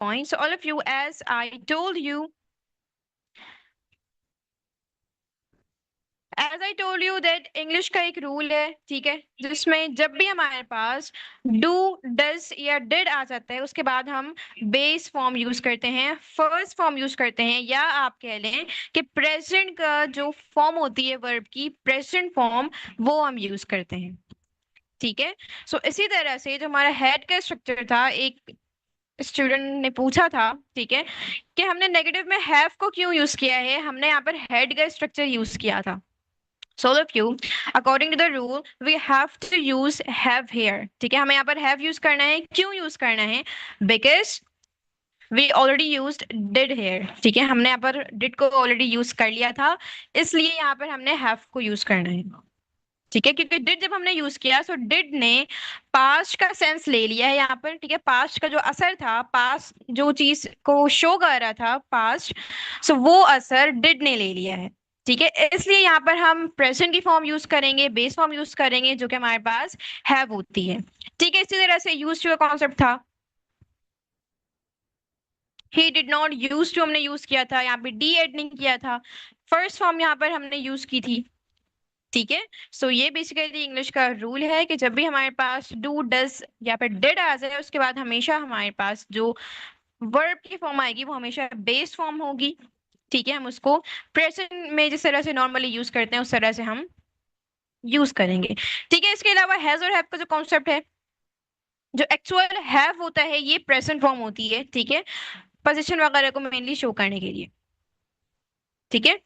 point. So all of you, as I told you that English का एक rule है, ठीक है, जिसमें जब भी हमारे पास डू, डज या डिड आ जाता है, उसके बाद हम बेस फॉर्म यूज करते हैं, फर्स्ट फॉर्म यूज करते हैं, या आप कह लें कि प्रेजेंट का जो फॉर्म होती है वर्ब की, प्रेजेंट फॉर्म, वो हम यूज करते हैं, ठीक है। सो इसी तरह से जो हमारा हेड का स्ट्रक्चर था, एक स्टूडेंट ने पूछा था, ठीक है, कि हमने नेगेटिव में हैव को क्यों यूज किया है, हमने यहाँ पर हेड का स्ट्रक्चर यूज किया था। So all of you, according to the rule, we have to use have here. ठीक है, हमें यहाँ पर have use करना है, क्यों use करना है? Because we already used did here. ठीक है, हमने यहाँ पर did को already use कर लिया था, इसलिए यहाँ पर हमने have को use करना है, ठीक है, क्योंकि did जब हमने यूज किया, सो did ने पास्ट का सेंस ले लिया है यहाँ पर, ठीक है, पास्ट का जो असर था, पास्ट जो चीज को शो कर रहा था पास्ट, सो वो असर did ने ले लिया है, ठीक है, इसलिए यहाँ पर हम प्रेजेंट की फॉर्म यूज करेंगे, बेस फॉर्म यूज करेंगे, जो कि हमारे पास हैव होती है, ठीक है। इसी तरह से यूज टू का कॉन्सेप्ट था, he did not use to हमने यूज किया था, यहाँ पे डी एड नहीं किया था, फर्स्ट फॉर्म यहाँ पर हमने यूज की थी, ठीक है। सो ये बेसिकली इंग्लिश का रूल है कि जब भी हमारे पास डू, डज या फिर डिड आ जाए, उसके बाद हमेशा हमारे पास जो वर्ब की फॉर्म आएगी वो हमेशा बेस फॉर्म होगी, ठीक है, हम उसको प्रेजेंट में जिस तरह से नॉर्मली यूज करते हैं उस तरह से हम यूज करेंगे, ठीक है। इसके अलावा हैज और हैव का जो कॉन्सेप्ट है, जो एक्चुअल हैव होता है, ये प्रेजेंट फॉर्म होती है, ठीक है, पोजीशन वगैरह को मेनली शो करने के लिए, ठीक है।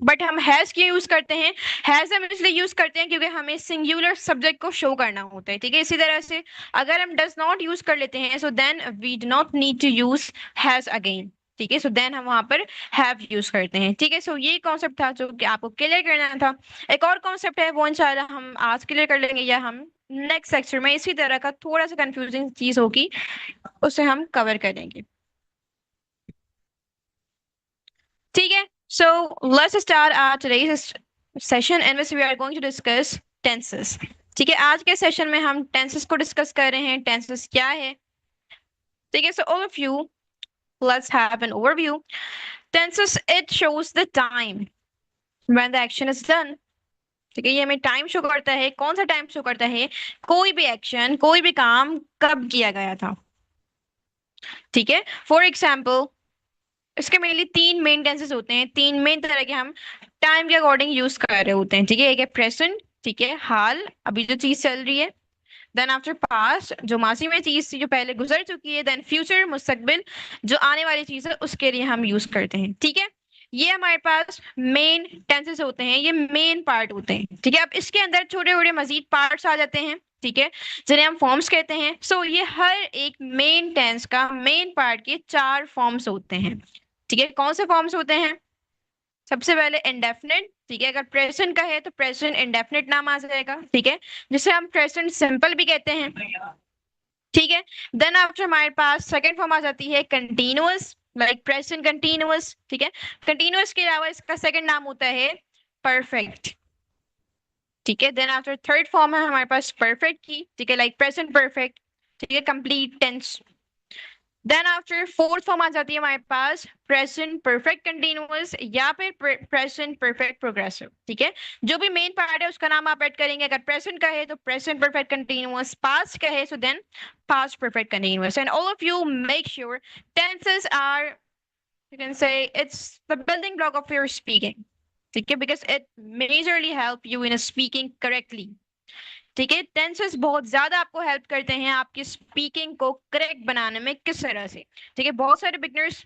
बट हम हैज क्यों यूज करते हैं? हैज हम इसलिए यूज करते हैं क्योंकि हमें सिंगुलर सब्जेक्ट को शो करना होता है, ठीक है। इसी तरह से अगर हम डज नॉट यूज कर लेते हैं, so then we do not need to use has again, ठीक है, सो देन हम वहां पर हैव यूज करते हैं, ठीक है। सो ये कॉन्सेप्ट था जो कि आपको क्लियर करना था। एक और कॉन्सेप्ट है, वो इंशाल्लाह हम आज क्लियर कर लेंगे, या हम नेक्स्ट सेक्शन में इसी तरह का थोड़ा सा कंफ्यूजिंग चीज होगी, उसे हम कवर करेंगे, ठीक है। So let's start our today's session in which we are going to discuss tenses. ठीक है, आज के सेशन में हम टेंसेस को डिस्कस कर रहे हैं, टेंसेस क्या है, ठीक है। So all of you, let's have an overview. Tenses, it shows the time when the action is done. ठीक है, ये हमें टाइम शो करता है, कौन सा टाइम शो करता है, कोई भी एक्शन, कोई भी काम कब किया गया था, ठीक है। फॉर एग्जाम्पल, इसके मेनली तीन मेन टेंसेस होते हैं, तीन मेन तरह के हम टाइम के अकॉर्डिंग यूज कर रहे होते हैं, ठीक है। एक है प्रेजेंट, ठीक है, हाल, अभी जो चीज चल रही है, देन आफ्टर पास्ट, जो माजी में चीज थी जो पहले गुजर चुकी है, देन फ्यूचर, मुस्तकबिल, जो आने वाली चीज है, उसके लिए हम यूज करते हैं, ठीक है। ये हमारे पास मेन टेंसेस होते हैं, ये मेन पार्ट होते हैं, ठीक है। अब इसके अंदर छोटे छोटे मजीद पार्ट्स आ जाते हैं, ठीक है, जिन्हें हम फॉर्म्स कहते हैं। सो ये हर एक मेन टेंस का मेन पार्ट के चार फॉर्म्स होते हैं, ठीक है। कौन से फॉर्म्स होते हैं? सबसे पहले इंडेफिनिट, ठीक है, अगर प्रेजेंट का है तो प्रेजेंट इंडेफिनिट नाम आ जाएगा, ठीक है, जिसे हम प्रेजेंट सिंपल भी कहते हैं, ठीक है। देन आफ्टर हमारे पास सेकंड फॉर्म आ जाती है कंटीन्यूअस, लाइक प्रेजेंट कंटीन्यूअस, ठीक है। कंटीन्यूअस के अलावा इसका सेकंड नाम होता है परफेक्ट, ठीक है। देन आफ्टर थर्ड फॉर्म है हमारे पास परफेक्ट की, ठीक है, लाइक प्रेजेंट परफेक्ट, ठीक है, complete tense. Then after fourth form आ जाती है हमारे पास प्रेजेंट परफेक्ट कंटिन्यूअस या फिर प्रेजेंट परफेक्ट प्रोग्रेसिव, ठीक है। जो भी मेन पार्ट है उसका नाम आप ऐड करेंगे, अगर प्रेजेंट का है तो प्रेजेंट परफेक्ट कंटिन्यूअस, पास्ट का है so then past perfect continuous. And all of you make sure tenses are, you can say it's the building block of your speaking, ठीक है, because it majorly help you in speaking correctly, ठीक है। Tenses बहुत ज्यादा आपको help करते हैं आपकी स्पीकिंग को करेक्ट बनाने में, किस तरह से, ठीक है। बहुत सारे बिगनर्स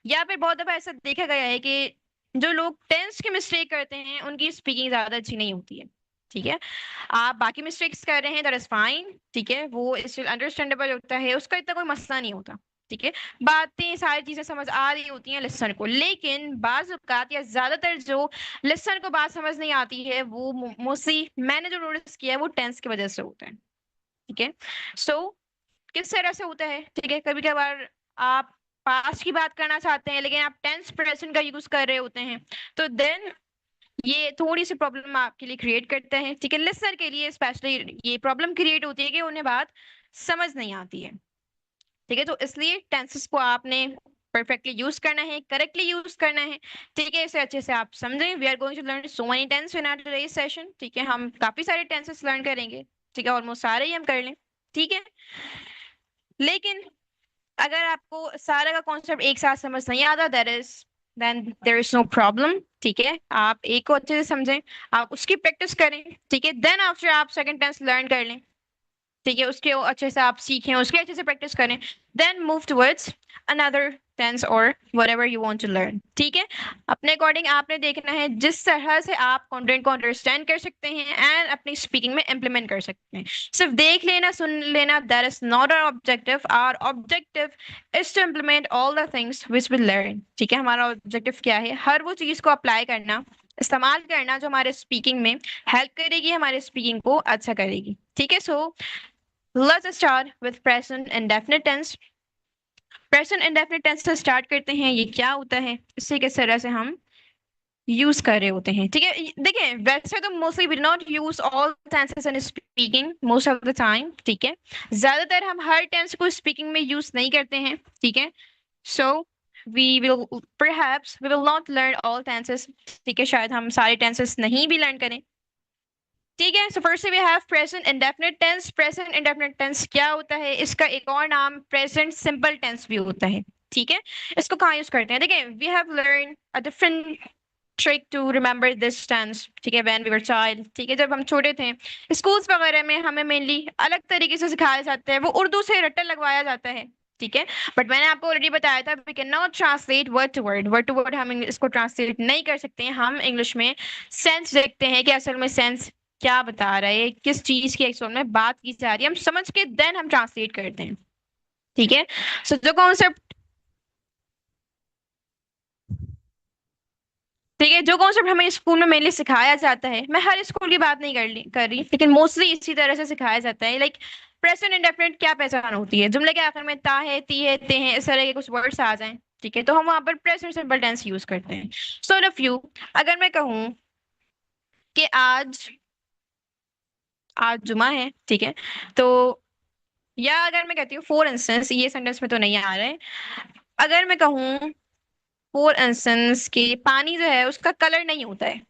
या फिर बहुत दफा ऐसा देखा गया है कि जो लोग टेंस की मिस्टेक करते हैं उनकी स्पीकिंग ज्यादा अच्छी नहीं होती है, ठीक है। आप बाकी मिस्टेक्स कर रहे हैं, दैट इज फाइन, ठीक है, वो स्टिल अंडरस्टैंडेबल होता है, उसका इतना कोई मसला नहीं होता, ठीक है। बातें सारी चीजें समझ आ रही होती हैं लिसन को, लेकिन बाज औकात या ज्यादातर जो लिसन को बात समझ नहीं आती है, वो मोस्टली मैंने जो नोटिस किया है वो टेंस की वजह से होता है, ठीक है। सो किस तरह से होता है, ठीक है, कभी कभार आप पास्ट की बात करना चाहते हैं लेकिन आप टेंस प्रेजेंट का यूज कर रहे होते हैं, तो देन ये थोड़ी सी प्रॉब्लम आपके लिए क्रिएट करता है, ठीक है। लिसनर के लिए स्पेशली ये प्रॉब्लम क्रिएट होती है कि उन्हें बात समझ नहीं आती है, ठीक है। तो इसलिए टेंसेस को आपने परफेक्टली यूज करना है, करेक्टली यूज करना है। ठीक है, इसे अच्छे से आप समझें। We are going to learn so many tense in our today's session. ठीक है, हम काफी सारे टेंसेस लर्न करेंगे। ठीक है, ऑलमोस्ट सारे ही हम कर लें। ठीक है, लेकिन अगर आपको सारा का कॉन्सेप्ट एक साथ समझ नहीं आता, then there is no problem. ठीक है, आप एक को अच्छे से समझें, आप उसकी प्रैक्टिस करें। ठीक है, देन आफ्टर आप सेकंड टेंस लर्न कर लें। ठीक है, उसके अच्छे से आप सीखें, उसके अच्छे से प्रैक्टिस करें, then move towards another tense और whatever you want to learn. ठीक है, अपने अकॉर्डिंग आपने देखना है जिस तरह से आप कंटेंट को अंडरस्टैंड कर सकते हैं एंड अपनी स्पीकिंग में इम्प्लीमेंट कर सकते हैं। सिर्फ देख लेना, सुन लेना, that is not our objective. Our objective is to implement all the things which we learn. ठीक है, हमारा ऑब्जेक्टिव क्या है? हर वो चीज को अप्लाई करना, इस्तेमाल करना जो हमारे स्पीकिंग में हेल्प करेगी, हमारे स्पीकिंग को अच्छा करेगी। ठीक है, so let's start with present indefinite tense. Present indefinite tense से स्टार्ट करते हैं। ये क्या होता है, इसे किस तरह से हम यूज कर रहे होते हैं? ठीक है, देखिए वैसे तो mostly we not use all tenses in speaking most of the time. ठीक है, ज्यादातर हम हर टेंस को स्पीकिंग में यूज नहीं करते हैं। ठीक है, सो we will perhaps we will not learn all tenses। ठीक है, शायद हम सारे टेंसेस नहीं भी लर्न करें। ठीक है, so first we have present indefinite tense. Present indefinite tense क्या होता है? इसका एक और नाम प्रेजेंट सिंपल टेंस भी होता है। ठीक है, इसको कहाँ यूज करते हैं? देखिए, we have learn a different trick to remember this tense. ठीक है, व्हेन वी वर चाइल्ड। ठीक है, जब हम छोटे थे, स्कूल्स वगैरह में हमें मेनली अलग तरीके से सिखाया जाता है, वो उर्दू से रट्टा लगवाया जाता है। ठीक है, बट मैंने आपको ऑलरेडी बताया था we can not translate word to word. Word to word हम इसको ट्रांसलेट नहीं कर सकते हैं। हम इंग्लिश में सेंस देखते हैं कि असल में सेंस क्या बता रहा है, किस चीज की एक्चुअल में बात की जा रही है, हम समझ के देन हम ट्रांसलेट करते हैं। ठीक है, सो जो कॉन्सेप्ट, ठीक है, जो कॉन्सेप्ट हमें स्कूल में मेनली सिखाया जाता है, मैं हर स्कूल की बात नहीं कर रही, लेकिन मोस्टली इसी तरह से सिखाया जाता है। लाइक प्रेजेंट इंडेफिनिट क्या पहचान होती है? जुमले के आखिर में ता है, ती है, ते हैं, इस तरह के कुछ वर्ड्स आ जाएं। ठीक है, तो हम वहां पर प्रेजेंट सिंपल टेंस यूज करते हैं। सो इफ यू, अगर मैं कहूँ कि आज आज जुमा है, ठीक है, तो या अगर मैं कहती हूँ फॉर इंस्टेंस, ये सेंटेंस में तो नहीं आ रहा है, अगर मैं कहूँ फॉर इंस्टेंस कि पानी जो है उसका कलर नहीं होता है।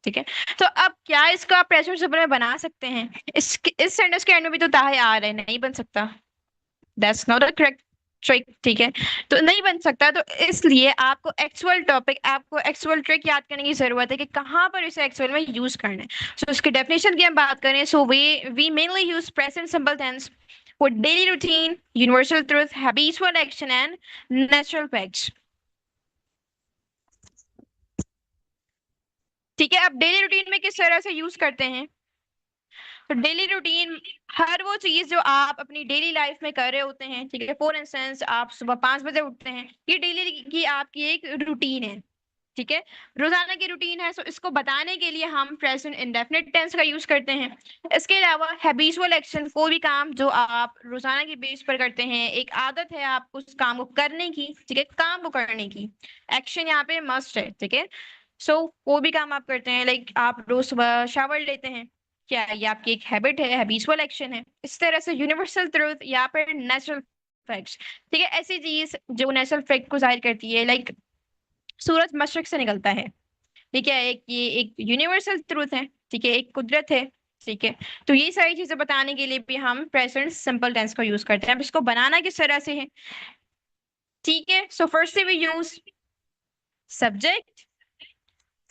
ठीक है, तो अब क्या इसको आप प्रेजेंट सिंपल में बना सकते हैं? इस सेंटेंस के एंड में भी तो ताहे आ रहे हैं, नहीं बन सकता। That's not a correct trick. ठीक है, तो नहीं बन सकता। तो इसलिए आपको एक्चुअल टॉपिक, आपको एक्चुअल ट्रिक याद करने की जरूरत है कि कहाँ पर इसे एक्चुअल में यूज करना है। सो इसकी डेफिनेशन की हम बात करें, so we mainly use present simple tense for daily routine, universal truth, habitual action and natural facts। ठीक है, अब डेली रूटीन में किस तरह से यूज करते हैं? तो डेली रूटीन, हर वो चीज जो आप अपनी डेली लाइफ में कर रहे होते हैं। ठीक है, फॉर इंस्टेंस आप सुबह 5 बजे उठते हैं, ये डेली की आपकी एक रूटीन है। ठीक है, रोजाना की रूटीन है। सो इसको बताने के लिए हम प्रेजेंट इंडेफिनिट टेंस का यूज करते हैं। इसके अलावा हैबिचुअल एक्शन, कोई भी काम जो आप रोजाना की बेस पर करते हैं, एक आदत है आपको उस काम को करने की। ठीक है, काम को करने की, एक्शन यहाँ पे मस्ट है। ठीक है, सो कोई भी काम आप करते हैं, लाइक आप रोज सुबह शावर लेते हैं, क्या ये आपकी एक हैबिट है, हैबिचुअल एक्शन है। इस तरह से यूनिवर्सल ट्रूथ या फिर नेचुरल फैक्ट्स। ठीक है, ऐसी चीज जो नेचुरल फैक्ट को जाहिर करती है, लाइक सूरज मशरक से निकलता है। ठीक है, ये एक यूनिवर्सल ट्रूथ है। ठीक है, एक कुदरत है। ठीक है, तो ये सारी चीजें बताने के लिए भी हम प्रेजेंट सिंपल टेंस को यूज करते हैं। अब इसको बनाना किस तरह से है? ठीक है, so first we use subject,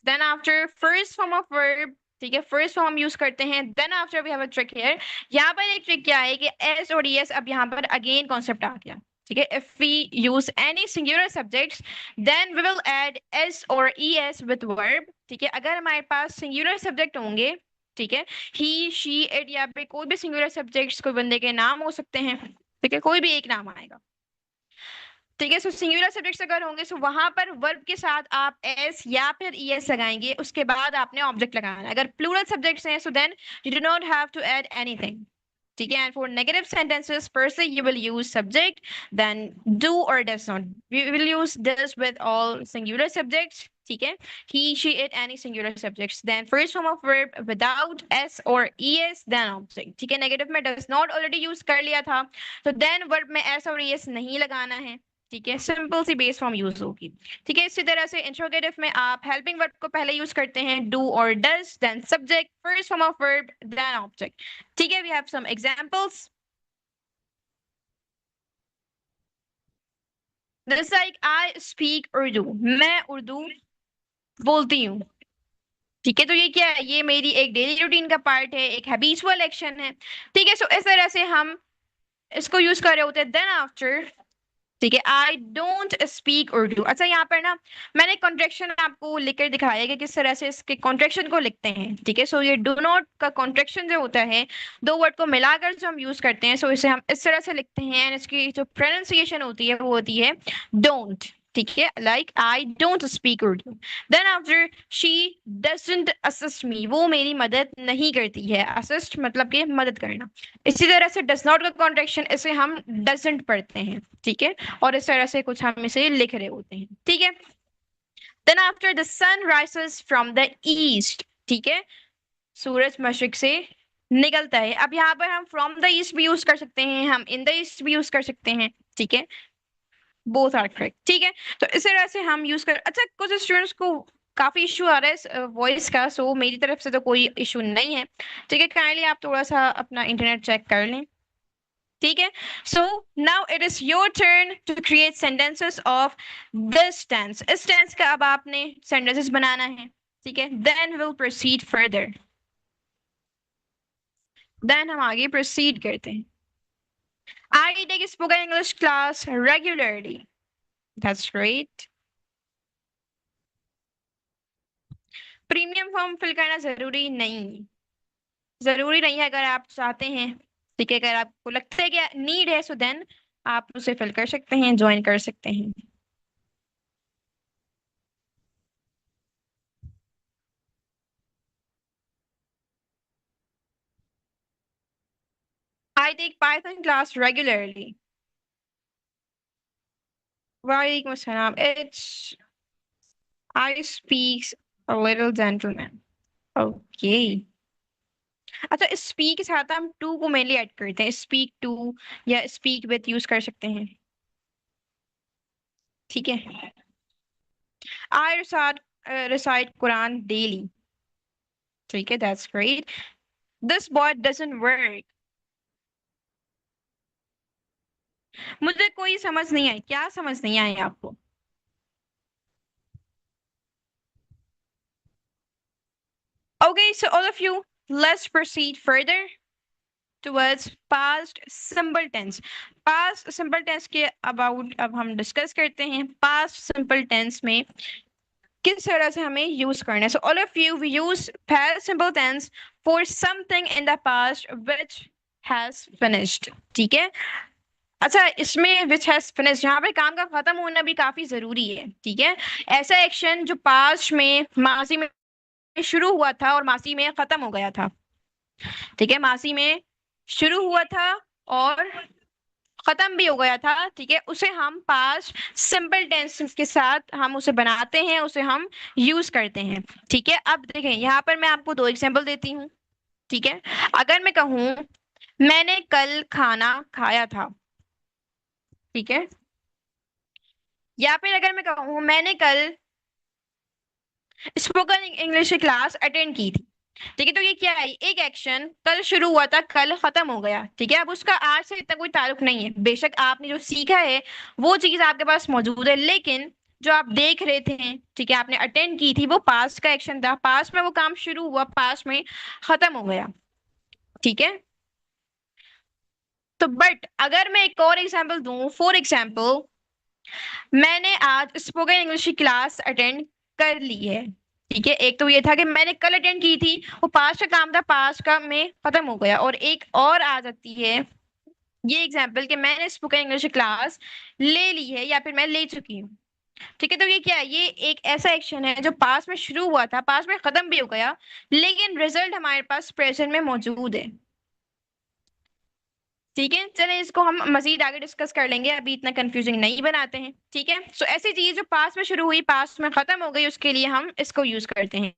then after first form of verb. ठीक है, फर्स्ट फॉर्म हम यूज करते हैं, then after we have a trick here. यहाँ पर एक ट्रिक क्या है कि एस और ईएस, अब यहाँ पर अगेन कॉन्सेप्ट आ गया। ठीक है, if we use any singular subjects then we will add S और ईएस विद वर्ब। ठीक है, अगर हमारे पास सिंगुलर सब्जेक्ट होंगे, ठीक है, ही शी इट, या फिर कोई भी सिंगुलर सब्जेक्ट्स कोई बंदे के नाम हो सकते हैं। ठीक है, कोई भी एक नाम आएगा। ठीक है, सो सिंगुलर सब्जेक्ट्स अगर होंगे तो वहां पर वर्ब के साथ आप एस या फिर ईएस लगाएंगे, उसके बाद आपने ऑब्जेक्ट लगाना है। अगर प्लूरल सब्जेक्ट्स हैं so then you do not have to add anything. ठीक है, and for negative sentences firstly you will use subject, then do और does not. We will use this with all singular subjects. ठीक है, he she it any singular subjects, then first form of verb without s or es, then object. ठीक है, negative में does not already use कर लिया था, तो then verb में s और es नहीं लगाना है. ठीक है, सिंपल सी बेस फॉर्म यूज होगी. ठीक है, इसी तरह से इंट्रोगेटिव में आप हेल्पिंग वर्ब को पहले यूज करते हैं, डू और does, then subject, first form of verb, then object. ठीक है, we have some examples. This like I speak Urdu, मैं उर्दू बोलती हूँ. ठीक है, तो ये क्या है, ये मेरी एक डेली रूटीन का पार्ट है, एक हैबिचुअल एक्शन है. ठीक है, सो इस तरह से हम इसको यूज कर रहे होते हैं. देन आफ्टर, ठीक है, आई डोंट स्पीक उर्दू. अच्छा, यहाँ पर ना मैंने कॉन्ट्रेक्शन आपको लिखकर दिखाया है कि किस तरह से इसके कॉन्ट्रेक्शन को लिखते हैं. ठीक है, सो ये डू नॉट का कॉन्ट्रेक्शन जो होता है, दो वर्ड को मिलाकर जो हम यूज करते हैं, सो इसे हम इस तरह से लिखते हैं, एंड इसकी जो प्रोनाउंसिएशन होती है वो होती है डोंट. ठीक है, like I don't speak Urdu. Then after, she doesn't assist me, वो मेरी मदद नहीं करती है. असिस्ट मतलब कि मदद करना. इसी तरह से डज नॉट का कॉन्ट्रेक्शन, इसे हम डजंट पढ़ते हैं. ठीक है, और इस तरह से कुछ हम इसे लिख रहे होते हैं. ठीक है, then after, the sun rises from the east. ठीक है, सूरज मशरिक से निकलता है. अब यहाँ पर हम फ्रॉम द ईस्ट भी यूज कर सकते हैं, हम इन द ईस्ट भी यूज कर सकते हैं. ठीक है, बोथ आर करेक्ट. ठीक है, तो इस तरह से हम यूज कर. अच्छा, कुछ स्टूडेंट्स को काफी इशू आ रहा है वॉइस का, सो मेरी तरफ से तो कोई इशू नहीं है. ठीक है, काइंडली आप थोड़ा सा अपना इंटरनेट चेक कर लें. ठीक है, so now it is your turn to create sentences of this tense. इस टेंस का अब आपने सेंटेंसेस बनाना है. ठीक है, then will proceed further. Then हम आगे प्रोसीड करते हैं. I take spoken English class regularly. That's great. Premium form fill करना जरूरी नहीं है. जरूरी नहीं है, अगर आप चाहते हैं. ठीक है, अगर आपको लगता है कि नीड है, सो देन आप उसे फिल कर सकते हैं, ज्वाइन कर सकते हैं. I take Python class regularly. वालेकुम अस्सलाम. It's I speak a little gentleman. Okay. अच्छा, स्पीक के साथ हम टू को मेनली ऐड करते हैं. स्पीक टू या स्पीक विथ यूज कर सकते हैं. ठीक है, आई रिसाइट कुरान डेली. ठीक है, that's great. This boy doesn't work. मुझे कोई समझ नहीं आई. क्या समझ नहीं आई आपको? Okay, so all of you, let's proceed further towards past simple tense. Past simple tense के about अब हम डिस्कस करते हैं. Past simple tense में किस तरह से हमें यूज करना है. So all of you, we use past simple tense for something in the past which has finished. ठीक है, अच्छा, इसमें विच हैज फिनिश, यहाँ पे काम का खत्म होना भी काफी जरूरी है. ठीक है, ऐसा एक्शन जो पास्ट में माजी में शुरू हुआ था और मासी में खत्म हो गया था. ठीक है, मासी में शुरू हुआ था और खत्म भी हो गया था. ठीक है, उसे हम पास्ट सिंपल टेंस के साथ हम उसे बनाते हैं, उसे हम यूज करते हैं. ठीक है, अब देखें, यहाँ पर मैं आपको दो एग्जांपल देती हूँ. ठीक है, अगर मैं कहूँ मैंने कल खाना खाया था. ठीक है, या फिर अगर मैं कहूँ मैंने कल स्पोकन इंग्लिश की क्लास अटेंड की थी. ठीक है, तो ये क्या है, एक एक्शन कल शुरू हुआ था, कल खत्म हो गया. ठीक है, अब उसका आज से इतना कोई ताल्लुक नहीं है. बेशक आपने जो सीखा है वो चीज आपके पास मौजूद है, लेकिन जो आप देख रहे थे, ठीक है, आपने अटेंड की थी, वो पास्ट का एक्शन था. पास्ट में वो काम शुरू हुआ, पास्ट में खत्म हो गया. ठीक है, तो बट अगर मैं एक और एग्जाम्पल दूं, फॉर एग्जाम्पल, मैंने आज स्पोकन इंग्लिश की क्लास अटेंड कर ली है. ठीक है, एक तो ये था कि मैंने कल अटेंड की थी, वो पास्ट का काम था, पास्ट का में खत्म हो गया. और एक और आ जाती है ये एग्जाम्पल कि मैंने स्पोकन इंग्लिश क्लास ले ली है या फिर मैं ले चुकी हूँ. ठीक है, तो ये क्या है, ये एक ऐसा एक्शन है जो पास्ट में शुरू हुआ था, पास्ट में खत्म भी हो गया, लेकिन रिजल्ट हमारे पास प्रेजेंट में मौजूद है. ठीक है, चलें इसको हम मजीद आगे डिस्कस कर लेंगे, अभी इतना कंफ्यूजिंग नहीं बनाते हैं। ठीक है, सो ऐसी चीज जो पास्ट में शुरू हुई पास्ट में खत्म हो गई, उसके लिए हम इसको यूज करते हैं।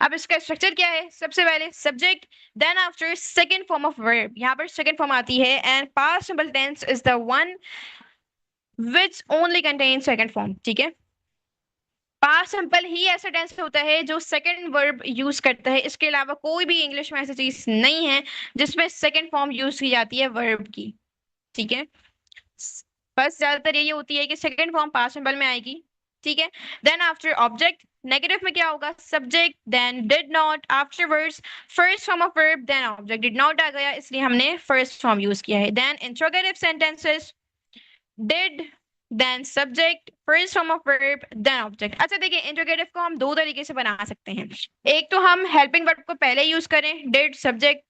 अब इसका स्ट्रक्चर क्या है? सबसे पहले subject, then after second form of verb, यहाँ पर सेकंड फॉर्म आती है, and past simple tense is the one which only contain second form. ठीक है, पास्ट सिंपल ही ऐसा टेंस होता है जो सेकंड वर्ब यूज करता है, इसके अलावा कोई भी इंग्लिश में ऐसी चीज नहीं है जिसमें सेकंड फॉर्म यूज की जाती है वर्ब की। ठीक है, बस ज्यादातर यही होती है कि सेकंड फॉर्म पास्ट सिंपल में आएगी। ठीक है, देन आफ्टर ऑब्जेक्ट, नेगेटिव में क्या होगा? Subject, then did not, afterwards first form of verb, then object. Did not आ गया इसलिए हमने फर्स्ट फॉर्म यूज किया है। Then interrogative sentences, did, then subject, first form of verb, then object. अच्छा देखिए, इंट्रोगेटिव को हम दो तरीके से बना सकते हैं। एक तो हम हेल्पिंग वर्ब को पहले यूज करें, डिड, सब्जेक्ट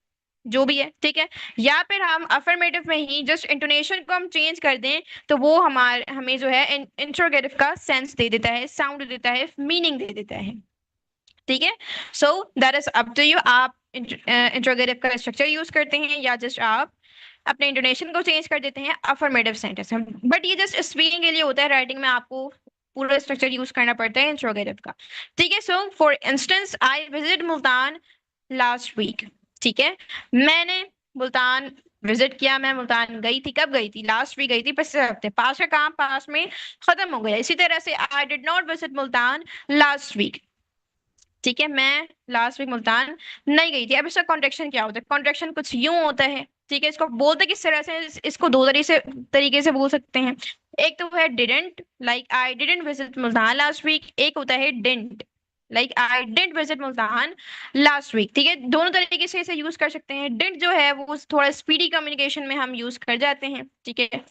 जो भी है, ठीक है, या फिर हम अफर्मेटिव में ही जस्ट इंटोनेशन को हम चेंज कर दें, तो वो हमें जो है इंट्रोगेटिव का सेंस दे देता है, साउंड दे देता है, मीनिंग दे देता है। ठीक है, so that is up to you, आप इंट्रोगेटिव का स्ट्रक्चर यूज करते हैं या जस्ट आप अपने इंटोनेशन को चेंज कर देते हैं अफर्मेटिव सेंटेंस में। बट ये जस्ट स्पीकिंग के लिए होता है, राइटिंग में आपको पूरा स्ट्रक्चर यूज करना पड़ता है इंट्रोगेटिव का। ठीक है, so for instance, I visit Multan last week. ठीक है, मैंने मुल्तान विजिट किया, मैं मुल्तान गई थी। कब गई थी? लास्ट वीक गई थी, पिछले हफ्ते। पास का काम पास में खत्म हो गया। इसी तरह से I did not visit Multan last week. ठीक है, मैं लास्ट वीक मुल्तान नहीं गई थी। अब इसका कॉन्ट्रेक्शन क्या होता है? कॉन्ट्रेक्शन कुछ यूं होता है। ठीक है, इसको बोलते किस तरह से? इसको दो तरीके से बोल सकते हैं। एक तो है didn't, like I didn't visit Multan last week. एक होता है didn't, like I didn't visit Multan last week. ठीक है, दोनों तरीके से इसे यूज कर सकते हैं। डिड जो है वो थोड़ा स्पीडी कम्युनिकेशन में हम यूज कर जाते हैं। ठीक है,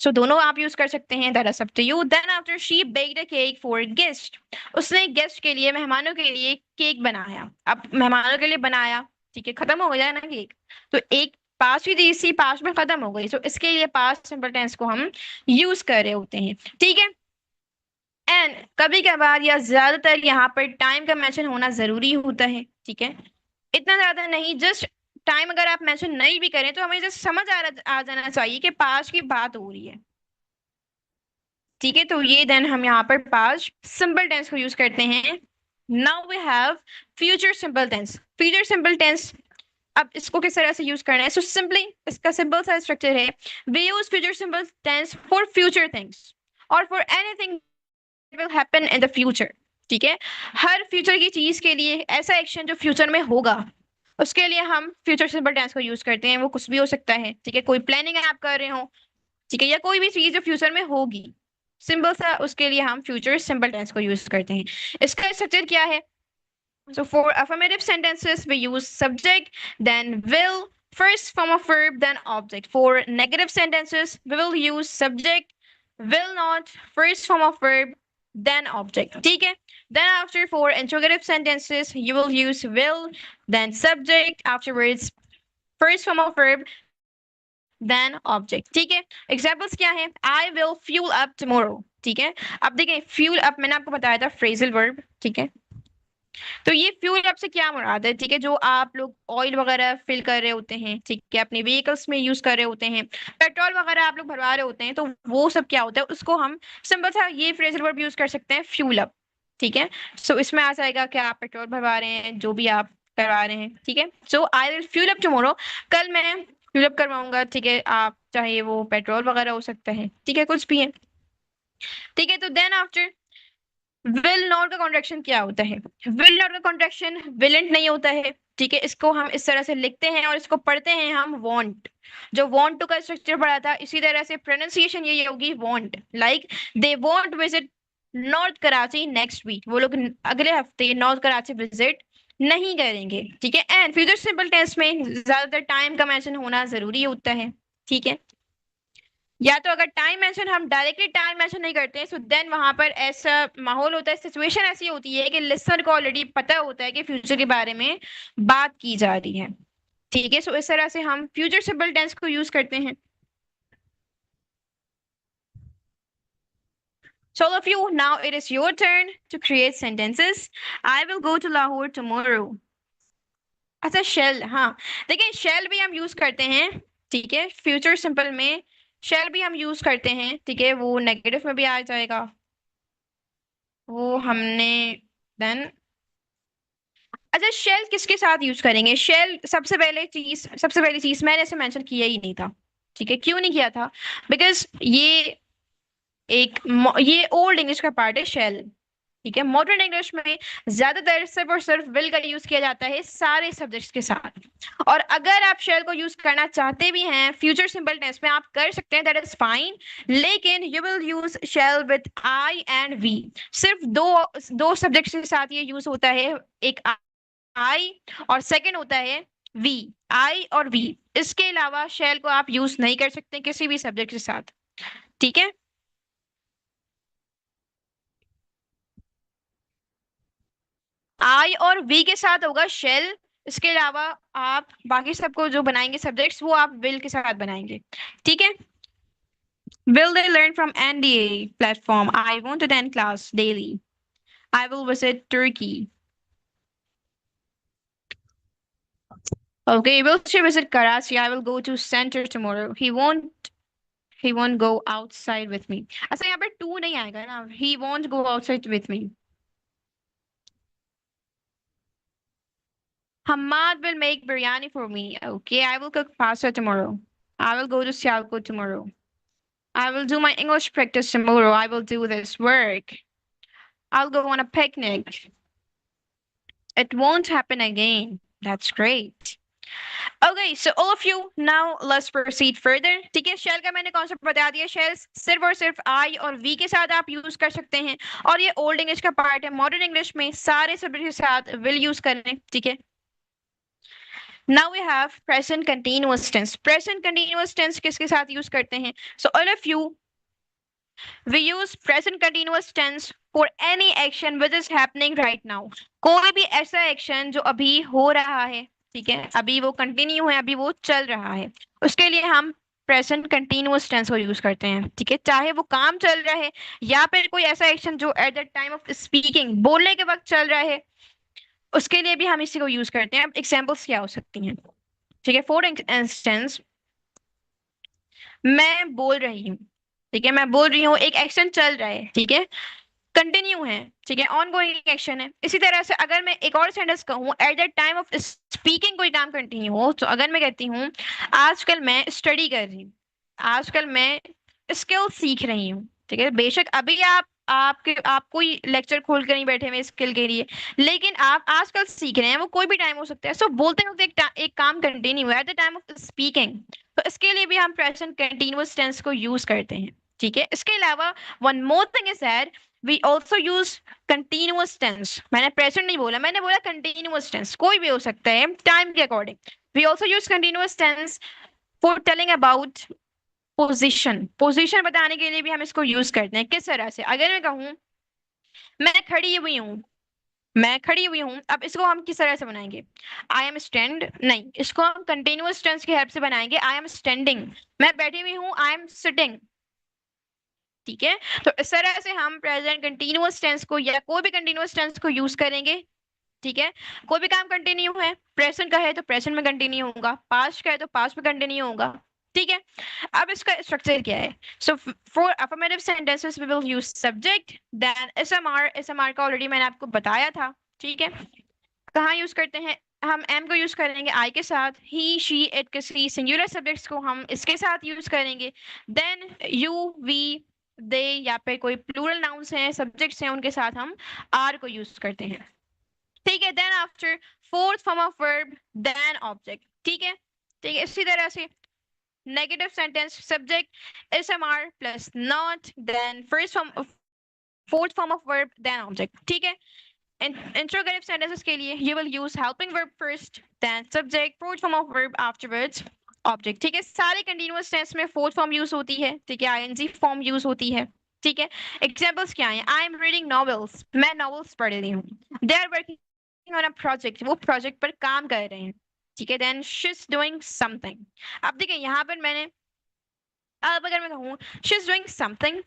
सो दोनों आप यूज कर सकते हैं, that is up to you. Then after, she baked a cake for guest, उसने गेस्ट के लिए, मेहमानों के लिए केक बनाया। अब मेहमानों के लिए बनाया, ठीक है, खत्म हो गया ना केक, तो एक पास्ट की चीज थी, पास्ट में खत्म हो गई, सो इसके लिए पास्ट सिंपल टेंस को हम यूज कर रहे होते हैं। ठीक है, एंड कभी कभार या ज्यादातर यहाँ पर टाइम का मेंशन होना जरूरी होता है। ठीक है, इतना ज्यादा नहीं, जस्ट टाइम अगर आप मेंशन नहीं भी करें तो हमें जस्ट समझ आ जाना चाहिए कि पास्ट की बात हो रही है। ठीक है, तो ये देन हम यहाँ पर पास्ट सिंपल टेंस को यूज करते हैं। Now we have future simple tense. Future simple tense, अब इसको किस तरह से यूज करना है? सो सिंपली इसका सिंपल सा स्ट्रक्चर है, we use future simple tense for future things और for anything will happen in the future. ठीक है, हर फ्यूचर की चीज के लिए, ऐसा एक्शन जो फ्यूचर में होगा, उसके लिए हम फ्यूचर सिंपल टेंस को यूज करते हैं। वो कुछ भी हो सकता है। ठीक है, कोई प्लानिंग आप कर रहे हो, ठीक है, या कोई भी चीज जो फ्यूचर में होगी, सिंपल सा, उसके लिए हम फ्यूचर सिंपल टेंस को यूज करते हैं। इसका स्ट्रक्चर क्या है? So for affirmative sentences we use subject, then will, first form of verb, then object. For negative sentences we will use subject, will not, first form of verb, then object. ठीक है, then after, for interrogative sentences you will use will, then subject, afterwards first form of verb, then object. ठीक है, examples क्या है? I will fuel up tomorrow. ठीक है, अब देखिए, फ्यूल अप मैंने आपको बताया था फ्रेजल वर्ब। ठीक है, तो ये फ्यूल अप से क्या मुराद है? ठीक है, जो आप लोग ऑयल वगैरह फिल कर रहे होते हैं, ठीक है, अपने व्हीकल्स में यूज कर रहे होते हैं, पेट्रोल वगैरह आप लोग भरवा रहे होते हैं, तो वो सब क्या होता है? उसको हम सिंपल सा ये फ्रेजल वर्ब यूज कर सकते हैं, फ्यूल अप। ठीक है, सो इसमें आ जाएगा कि आप पेट्रोल भरवा रहे हैं, जो भी आप करवा रहे हैं। ठीक है, so I will fuel up tomorrow, कल मैं फ्यूल अप करवाऊंगा। ठीक है, आप चाहे वो पेट्रोल वगैरह हो सकता है, ठीक है, कुछ भी है। ठीक है, तो देन आफ्टर, विल नॉट का कॉन्ट्रैक्शन क्या होता है? विल नॉट का कॉन्ट्रैक्शन विलेंट नहीं होता है। ठीक है, इसको हम इस तरह से लिखते हैं और इसको पढ़ते हैं हम वांट। जो वांट टू का स्ट्रक्चर पढ़ा था, इसी तरह से प्रोनाउंसिएशन यही होगी, want, like they want visit north Karachi next week. वो लोग अगले हफ्ते नॉर्थ कराची विजिट नहीं करेंगे। ठीक है, एंड फ्यूचर सिंपल टेंस में ज्यादातर टाइम का मेंशन होना जरूरी होता है। ठीक है, या तो अगर टाइम मेंशन हम डायरेक्टली टाइम मेंशन नहीं करते हैं, सो देन वहां पर ऐसा माहौल होता है, सिचुएशन ऐसी होती है कि लिसनर को ऑलरेडी पता होता है कि फ्यूचर के बारे में बात की जा रही है। ठीक है, सो इस तरह से हम फ्यूचर सिंपल टेंस को यूज करते हैं। So all of you, now it is your turn to create sentences. I will go to Lahore tomorrow. अच्छा, शेल, हाँ, देखिए शेल भी हम यूज करते हैं ठीक है। फ्यूचर सिंपल में शेल भी हम यूज करते हैं, ठीक है, वो नेगेटिव में भी आ जाएगा, वो हमने देन। अच्छा, शेल किसके साथ यूज करेंगे? शेल सबसे पहली चीज मैंने इसे मेंशन किया ही नहीं था। ठीक है, क्यों नहीं किया था? बिकॉज ये ओल्ड इंग्लिश का पार्ट है शेल। ठीक है, मॉडर्न इंग्लिश में ज्यादातर सिर्फ और सिर्फ विल का यूज किया जाता है सारे सब्जेक्ट्स के साथ। और अगर आप शेल को यूज करना चाहते भी हैं फ्यूचर सिंपल टेंस में, आप कर सकते हैं, दैट इज फाइन। लेकिन you will use shall with I and we. सिर्फ दो दो सब्जेक्ट्स के साथ ये यूज होता है, एक आई और सेकंड होता है वी। आई और वी, इसके अलावा शेल को आप यूज नहीं कर सकते किसी भी सब्जेक्ट के साथ। ठीक है, आई और वी के साथ होगा शेल। इसके अलावा आप बाकी सबको जो बनाएंगे सब्जेक्ट्स, वो आप विल के साथ बनाएंगे। ठीक है। Will they learn from NDA platform? I want to attend class daily. I will visit Turkey. Okay, will she visit Karachi? I will go to center tomorrow. He won't go outside with me. अच्छा, यहाँ पे to नहीं आएगा ना, he won't go outside with me. Hamad will make biryani for me. Okay, I will cook pasta tomorrow. I will go to Sialkot tomorrow. I will do my English practice tomorrow. I will do this work. I'll go on a picnic. It won't happen again. That's great. Okay, so all of you, now let's proceed further. ठीक है, shell का मैंने concept बता दिया। Shell सिर्फ और सिर्फ आई और वी के साथ आप यूज कर सकते हैं, और ये ओल्ड इंग्लिश का पार्ट है। मॉडर्न इंग्लिश में सारे सब्जेक्ट के साथ विल यूज करें। ठीक है। Now we have present continuous tense. Present continuous tense किसके साथ यूज करते हैं? So all of you, we use present continuous tense for any action which is happening right now. कोई भी ऐसा एक्शन जो अभी हो रहा है, ठीक है, अभी वो कंटिन्यू है, अभी वो चल रहा है, उसके लिए हम प्रेजेंट कंटिन्यूअस टेंस को यूज करते हैं। ठीक है, चाहे वो काम चल रहा है या फिर कोई ऐसा एक्शन जो eight the time of speaking, बोलने के वक्त चल रहा है, उसके लिए भी हम इसी को यूज करते हैं। अब एग्जाम्पल्स क्या हो सकती हैं? ठीक है, फॉर इंस्टेंस, मैं बोल रही हूँ, ठीक है, मैं बोल रही हूँ, एक एक्शन चल रहा है, ठीक है, कंटिन्यू है, ठीक है, ऑन गोइंग एक्शन है। इसी तरह से अगर मैं एक और सेंटेंस कहूँ, eight the time of speaking कोई काम कंटिन्यू हो, तो अगर मैं कहती हूँ आजकल मैं स्टडी कर रही हूँ, आजकल मैं स्किल सीख रही हूँ, ठीक है, बेशक अभी आप कोई लेक्चर खोल कर नहीं बैठे हुए स्किल के लिए, लेकिन आप आजकल सीख रहे हैं, वो कोई भी टाइम हो सकता है। सो बोलते वक्त एक काम कंटिन्यू है at the time of speaking, तो इसके लिए भी हम प्रेजेंट कंटिन्यूअस टेंस को यूज करते हैं। ठीक है, इसके अलावा one more thing is that we also use continuous tense. मैंने प्रेजेंट नहीं बोला, मैंने बोला कंटिन्यूअस टेंस, कोई भी हो सकता है टाइम के according. We also use continuous tense for telling about position बताने के लिए भी हम इसको यूज करते हैं। किस तरह से? अगर मैं कहूँ मैं खड़ी हुई हूँ, मैं खड़ी हुई हूँ, अब इसको हम किस तरह से बनाएंगे? आई एम स्टैंड नहीं, इसको हम कंटिन्यूअस टेंस की हेल्प से बनाएंगे। आई एम स्टैंडिंग, मैं बैठी हुई हूँ, आई एम सिटिंग। ठीक है, तो इस तरह से हम प्रेजेंट कंटिन्यूअस टेंस को या कोई भी कंटिन्यूअस टेंस को यूज करेंगे। ठीक है, कोई भी काम कंटिन्यू है, प्रेजेंट का है तो प्रेजेंट में कंटिन्यू होगा, पास्ट का है तो पास्ट में कंटिन्यू होगा। ठीक है, अब इसका स्ट्रक्चर क्या है? So for affirmative sentences we will use subject then SMR. SMR का ऑलरेडी मैंने आपको बताया था। ठीक है, कहाँ यूज करते हैं? हम एम को यूज करेंगे आई के साथ, ही शी इट किसी सिंगुलर सब्जेक्ट्स को हम इसके साथ यूज करेंगे। देन यू वी दे या फिर कोई प्लूरल नाउन्स हैं, सब्जेक्ट्स हैं, उनके साथ हम आर को यूज करते हैं। ठीक है, then after fourth form of verb then object. ठीक है, ठीक है, इसी तरह से negative sentence subject SMR plus not, then fourth form of verb then object. ठीक है, interrogative sentences के लिए you will use helping verb first then subject fourth form of verb afterwards object। ठीक है, सारे continuous tense में fourth form use होती है। ठीक है, ing form use होती है। ठीक है, examples क्या हैं? I am reading novels, मैं novels पढ़ रही हूँ। They are working on a project, वो project पर काम कर रहे हैं। ठीक है, then she's doing something। अब देखिए यहाँ पर मैंने, अब अगर मैं कहूँ she's doing something,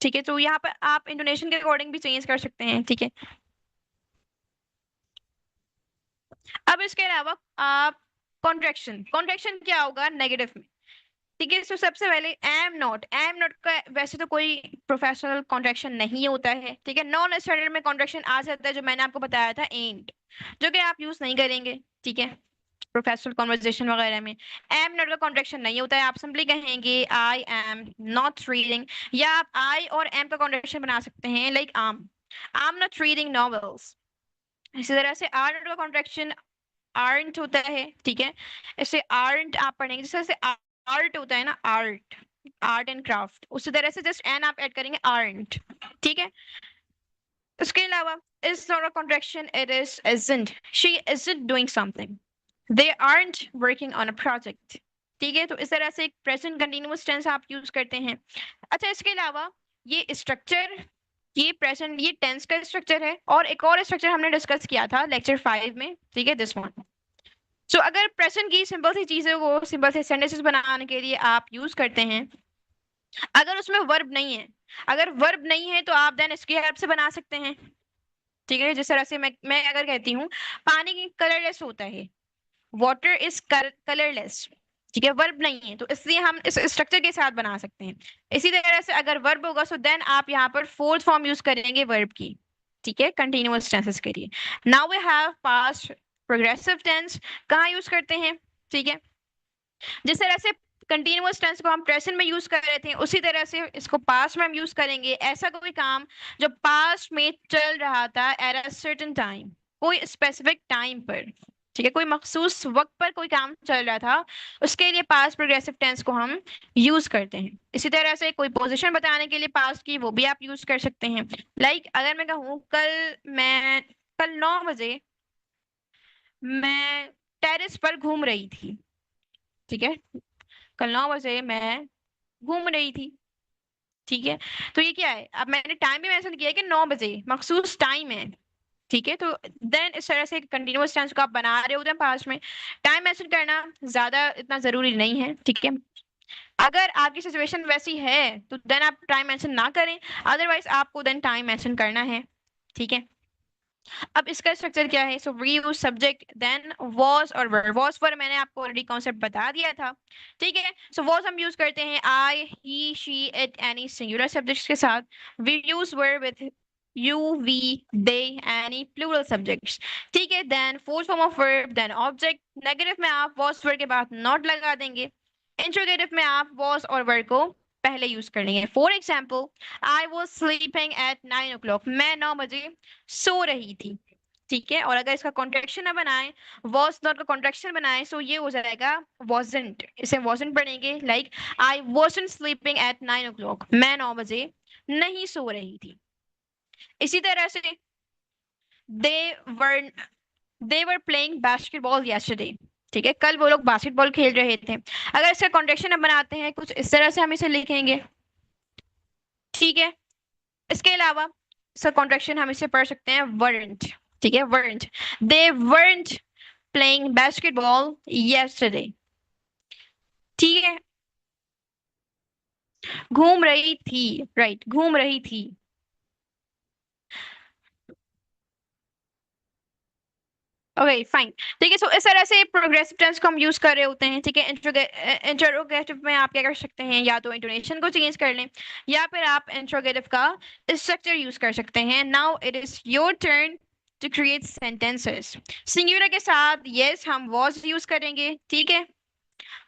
ठीक है, तो यहाँ पर आप इंटोनेशन के अकॉर्डिंग भी चेंज कर सकते हैं। ठीक है, अब इसके अलावा आप कॉन्ट्रैक्शन, कॉन्ट्रैक्शन क्या होगा नेगेटिव में, ठीक है। तो सबसे पहले एम नॉट का वैसे तो कोई प्रोफेशनल कॉन्ट्रैक्शन नहीं होता है, ठीक है। नॉन स्टैंडर्ड में कॉन्ट्रैक्शन आ जाता है, जो मैंने आपको बताया था एंड, जो कि आप यूज नहीं करेंगे, ठीक है, प्रोफेशनल कॉन्वर्जेशन वगैरह में। एम नॉट का कॉन्ट्रैक्शन नहीं होता है, आप सिंपली कहेंगे आई एम नॉट रीडिंग, या आप आई और एम का कॉन्ट्रैक्शन बना सकते हैं like I am not reading novels. इसी तरह से आर नॉट का कॉन्ट्रैक्शन आर्ट होता है, ठीक है। इसे आर्ट आप पढ़ेंगे, जिस तरह से आर्ट होता है ना, आर्ट, आर्ट एंड क्राफ्ट, उसी तरह से जस्ट एन आप ऐड करेंगे आर्ट, ठीक है। उसके अलावा is not a contraction, it is isn't, she isn't doing something, they aren't working on a project, ठीक है। तो इस तरह से एक प्रेजेंट कंटिन्यूअस टेंस आप यूज करते हैं। अच्छा, इसके अलावा ये स्ट्रक्चर, ये प्रेजेंट, ये टेंस का स्ट्रक्चर है, और एक और स्ट्रक्चर हमने डिस्कस किया था लेक्चर 5 में, ठीक है, दिस वन। सो अगर प्रेजेंट की सिंपल सी चीजों को सिंपल से सेंटेंसेस बनाने के लिए आप यूज करते हैं, अगर उसमें वर्ब नहीं है, अगर वर्ब नहीं है तो आप देन इसकी हेल्प से बना सकते हैं, ठीक है। जिस तरह से मैं अगर कहती हूँ पानी की कलरलेस होता है, वाटर इज कलरलेस, ठीक है, वर्ब नहीं है, तो इसलिए हम इस स्ट्रक्चर के साथ बना सकते हैं। इसी तरह से अगर वर्ब होगा सो देन आप यहाँ पर फोर्थ फॉर्म यूज करेंगे वर्ब की, ठीक है, कंटिन्यूअस टेंसेस के लिए। Now we have past progressive tense, कहाँ यूज करते हैं, ठीक है। जिस तरह से कंटिन्यूअस टेंस को हम प्रेजेंट में यूज कर रहे थे, उसी तरह से इसको पास्ट में हम यूज करेंगे। ऐसा कोई काम जो पास्ट में चल रहा था एट अ सर्टेन टाइम, कोई स्पेसिफिक टाइम पर, ठीक है, कोई मखसूस वक्त पर कोई काम चल रहा था, उसके लिए पास्ट प्रोग्रेसिव टेंस को हम यूज करते हैं। इसी तरह से कोई पोजीशन बताने के लिए पास्ट की, वो भी आप यूज कर सकते हैं। लाइक अगर मैं कहूँ कल 9 बजे मैं टेरेस पर घूम रही थी, ठीक है, कल 9 बजे मैं घूम रही थी, ठीक है। तो ये क्या है, अब मैंने टाइम भी मेंशन किया है कि 9 बजे मखसूस टाइम है, ठीक है। तो देन इस तरह से कंटिन्यूअस टेंस को आप बना रहे होते हैं पास्ट में, टाइम मेंशन करना ज्यादा इतना जरूरी नहीं है, ठीक है। अगर आपकी सिचुएशन वैसी है तो देन आप टाइम मेंशन ना करें, अदरवाइज आपको देन टाइम मेंशन करना है, ठीक है। अब इसका स्ट्रक्चर क्या है, so we use subject then was और वर, वॉज पर मैंने आपको ऑलरेडी कॉन्सेप्ट बता दिया था, ठीक है। सो वॉज हम यूज करते हैं I he she it any singular subjects के साथ। We use were with you, we, they, any plural subjects, ठीक है। Then fourth form of verb then object, negative में आप was वर्ड के बाद नॉट लगा देंगे, इंट्रोगेटिव में आप was और वर्ड को पहले यूज कर लेंगे। For example I was sleeping at 9 o'clock, मैं 9 बजे सो रही थी, ठीक है। और अगर इसका कॉन्ट्रैक्शन ना बनाए, was not का कॉन्ट्रैक्शन बनाए, सो ये हो जाएगा wasn't, इसे wasn't पढ़ेंगे like I wasn't sleeping at 9 o'clock, मैं 9 बजे नहीं सो रही थी। इसी तरह से they were they were playing basketball yesterday, ठीक है, कल वो लोग बास्केटबॉल खेल रहे थे। अगर इसका कॉन्ट्रैक्शन हम बनाते हैं कुछ इस तरह से हम इसे लिखेंगे, ठीक है। इसके अलावा इसका कॉन्ट्रैक्शन हम इसे पढ़ सकते हैं weren't, ठीक है, weren't, they weren't playing basketball yesterday, ठीक है। घूम रही थी, राइट, घूम रही थी, ओके फाइन, ठीक है। सो इस तरह से प्रोग्रेसिव टेंस को हम यूज कर रहे होते हैं, ठीक है। इंटरोगेटिव में आप क्या कर सकते हैं, या तो इंटोनेशन को चेंज कर लें, या फिर आप इंटरोगेटिव का स्ट्रक्चर यूज कर सकते हैं। Now it is your turn to create sentences. Singular के साथ यस हम was यूज करेंगे, ठीक है,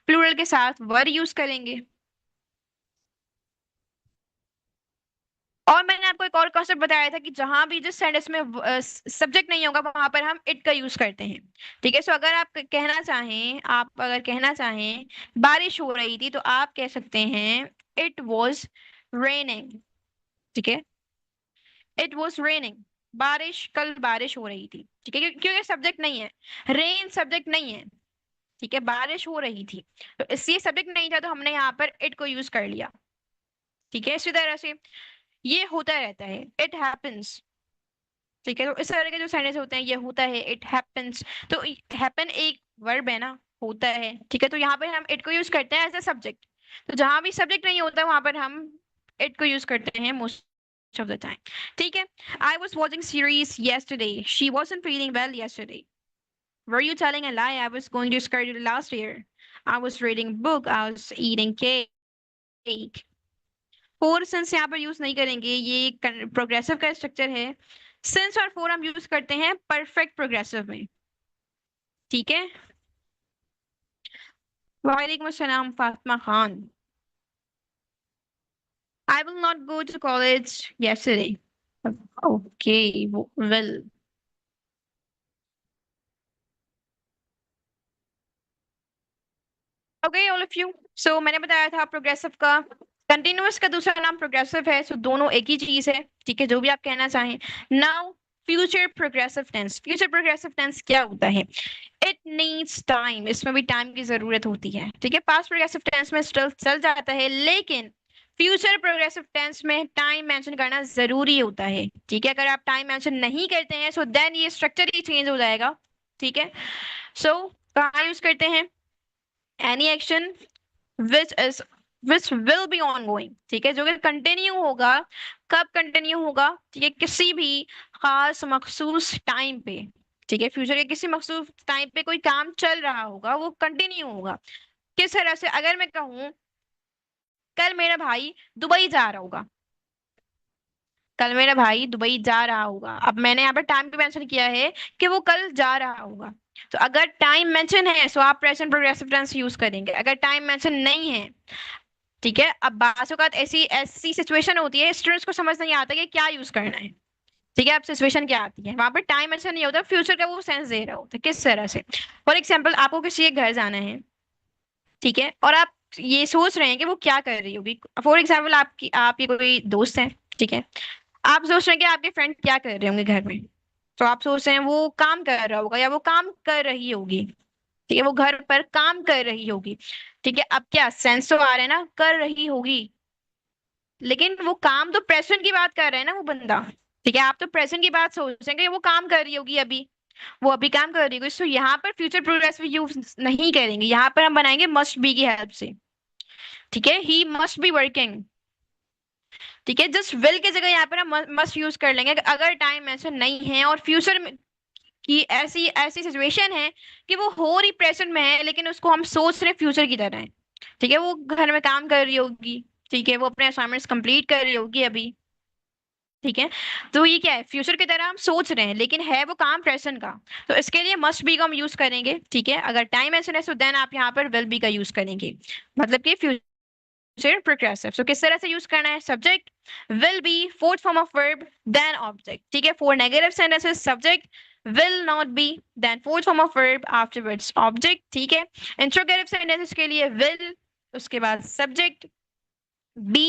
प्लूरल के साथ वर यूज करेंगे। और मैंने आपको एक और कॉन्सेप्ट बताया था कि जहां भी जिस सेंटेंस में सब्जेक्ट नहीं होगा वहां पर हम इट का यूज करते हैं, ठीक है। सो अगर आप कहना चाहें, आप अगर कहना चाहें बारिश हो रही थी, तो आप कह सकते हैं इट वॉज रेनिंग, ठीक है, इट वॉज रेनिंग, बारिश, कल बारिश हो रही थी, ठीक है, क्योंकि सब्जेक्ट नहीं है, रेन सब्जेक्ट नहीं है, ठीक है, बारिश हो रही थी, तो इसलिए सब्जेक्ट नहीं था तो हमने यहाँ पर इट को यूज कर लिया, ठीक है। इसी तरह से ये होता रहता है, इट हैपेंस, ठीक है। तो इस तरह के जो सेंटेंस होते हैं ये होता है इट हैपेंस, तो हैपन एक वर्ब है ना, होता है, ठीक है। तो यहाँ पे हम इट को यूज करते हैं एज अ सब्जेक्ट, तो जहां भी सब्जेक्ट नहीं होता वहां पर हम इट को यूज करते हैं मोस्ट ऑफ द टाइम, ठीक है। I was watching series yesterday, she wasn't feeling well yesterday, Were you telling a lie? I was going to schedule last year. I was reading a book. I was eating cake. Four since यहाँ पर use नहीं करेंगे, ये progressive का structure है। Since और four हम use करते हैं परफेक्ट प्रोग्रेसिव में। ठीक है। वालेकुम अस्सलाम Fatima Khan. I will not go to college yesterday. Okay, well. Okay, all of you. So मैंने बताया था प्रोग्रेसिव का, कंटिन्यूअस का दूसरा नाम प्रोग्रेसिव है। सो दोनों एक ही चीज है, ठीक है, जो भी आप कहना चाहें। Now future progressive tense. Future progressive tense क्या होता है? इट नीड्स टाइम, इसमें भी टाइम की जरूरत होती है। ठीक है, पास्ट प्रोग्रेसिव टेंस में स्टिल चल जाता है, लेकिन फ्यूचर प्रोग्रेसिव टेंस में टाइम मेंशन करना जरूरी होता है। ठीक है, अगर आप टाइम मेंशन नहीं करते हैं सो देन ये स्ट्रक्चर ही चेंज हो जाएगा। ठीक है, सो कहाँ यूज करते हैं? Any action which is which will be ongoing। ठीक है, जो कि कंटिन्यू होगा। कब कंटिन्यू होगा? ठीक है, किसी भी खास मखसूस टाइम पे। ठीक है, फ्यूचर के किसी मखसूस टाइम पे कोई काम चल रहा होगा, वो कंटिन्यू होगा। किस तरह से? अगर मैं कहूं कल मेरा भाई दुबई जा रहा होगा, कल मेरा भाई दुबई जा रहा होगा, अब मैंने यहाँ पर टाइम पे मेंशन किया है कि वो कल जा रहा होगा। तो अगर टाइम मेंशन है तो आप प्रेजेंट प्रोग्रेसिव टेंस यूज करेंगे। अगर टाइम मेंशन नहीं है, ठीक है, अब बात औकात ऐसी ऐसी सिचुएशन होती है स्टूडेंट्स को समझ नहीं आता कि क्या यूज करना है। ठीक है, अब सिचुएशन क्या आती है, वहां पर टाइम ऐसा नहीं होता, फ्यूचर का वो सेंस दे रहा होता है। किस तरह से? फॉर एग्जाम्पल, आपको किसी के घर जाना है, ठीक है, और आप ये सोच रहे हैं कि वो क्या कर रही होगी। फॉर एग्जाम्पल, आपकी कोई दोस्त है, ठीक है, आप सोच रहे हैं कि आपके फ्रेंड क्या कर रहे होंगे घर में। तो आप सोच रहे हैं वो काम कर रहा होगा या वो काम कर रही होगी। ठीक है, वो घर पर काम कर रही होगी। ठीक है, अब क्या सेंस तो आ रहा है ना, कर रही होगी, लेकिन वो काम तो प्रेजेंट की बात कर रहे हैं ना वो बंदा। ठीक है, आप तो प्रेजेंट की बात सोच रहे हैं कि वो काम कर रही होगी अभी, वो अभी काम कर रही होगी। सो यहाँ पर फ्यूचर प्रोग्रेस भी यूज नहीं करेंगे, यहाँ पर हम बनाएंगे मस्ट बी की हेल्प से। ठीक है, ही मस्ट बी वर्किंग। ठीक है, जस्ट विल की जगह यहाँ पर हम मस्ट यूज कर लेंगे अगर टाइम ऐसा नहीं है और फ्यूचर में की ऐसी ऐसी सिचुएशन है कि वो हो रही प्रेजेंट में है, लेकिन उसको हम सोच रहे फ्यूचर की तरह है। ठीक है, वो घर में काम कर रही होगी, ठीक है, वो अपने असाइनमेंट्स कंप्लीट कर रही होगी अभी। ठीक है, तो ये क्या है? फ्यूचर की तरह हम सोच रहे हैं, लेकिन है वो काम प्रेजेंट का। तो इसके लिए मस्ट बी का हम यूज करेंगे। ठीक है, अगर टाइम ऐसा है तो देन आप यहाँ पर विल बी का यूज करेंगे, मतलब कि फ्यूचर प्रोग्रेसिव। सो किस तरह से यूज करना है? Subject will be, fourth form of verb, then object. ठीक है, for negative sentences subject will not be, then fourth form of verb afterwards object। ठीक है, इंट्रोगेटिव सेंटेंसेस के लिए will, उसके बाद subject, be,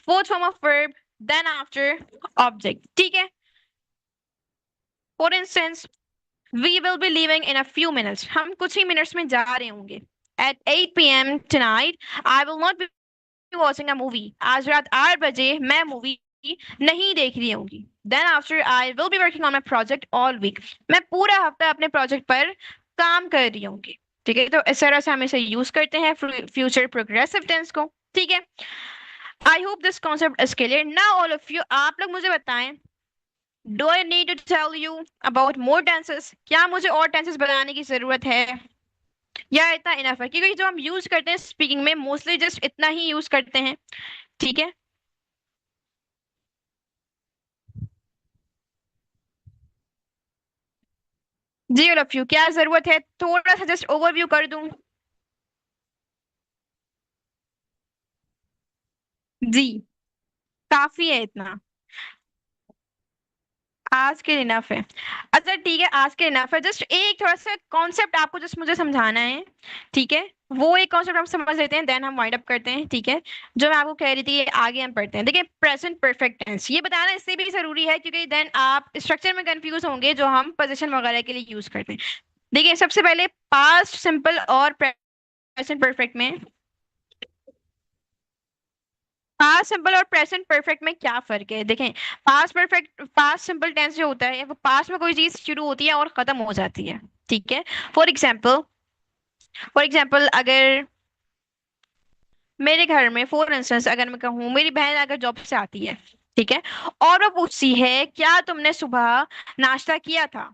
fourth form of verb, then after object। ठीक है, for instance, we will be leaving in a few minutes। हम कुछ ही मिनट्स में जा रहे होंगे। at 8 p.m. tonight I will not be watching a movie। आज रात 8 बजे मैं मूवी नहीं देख रही होंगी। Then after I will be working on my project all week। मैं पूरा हफ्ता अपने प्रोजेक्ट पर काम कर रही होंगी। ठीक है, तो इस तरह से हम इसे यूज करते हैं फ्यूचर प्रोग्रेसिव टेंस को। ठीक है, I hope this concept is clear now all of you. आप लोग मुझे बताएं, do I need to tell you about more tenses? क्या मुझे और टेंसेस बताने की जरूरत है, या इतना इनफ है? क्योंकि जो हम यूज करते हैं स्पीकिंग में मोस्टली जस्ट इतना ही यूज करते हैं। ठीक है, जी ऑल ऑफ यू, क्या जरूरत है? थोड़ा सा जस्ट ओवरव्यू कर दूं। जी, काफी है इतना, आज के इनफ है। अच्छा ठीक है, आज के इनफ है। जस्ट एक थोड़ा सा कॉन्सेप्ट आपको जस्ट मुझे समझाना है। ठीक है, वो एक कॉन्सेप्ट हम समझ लेते हैं, देन हम वाइंड अप करते हैं। ठीक है, जो मैं आपको कह रही थी ये आगे हम पढ़ते हैं। देखिए, प्रेजेंट परफेक्ट टेंस ये बताना इसलिए भी जरूरी है क्योंकि देन आप स्ट्रक्चर में कंफ्यूज होंगे जो हम पोजीशन वगैरह के लिए यूज करते हैं। देखिए, सबसे पहले पास्ट सिंपल और प्रेजेंट परफेक्ट में, पास्ट सिंपल और प्रेजेंट परफेक्ट में क्या फर्क है? देखें, past perfect, past simple tense जो होता है वो पास्ट में कोई चीज शुरू होती है और खत्म हो जाती है। ठीक है, फॉर एग्जाम्पल, फॉर एग्जाम्पल अगर मेरे घर में फॉर इंस्टेंस अगर मैं कहूँ मेरी बहन अगर जॉब से आती है, ठीक है, और वो पूछती है क्या तुमने सुबह नाश्ता किया था,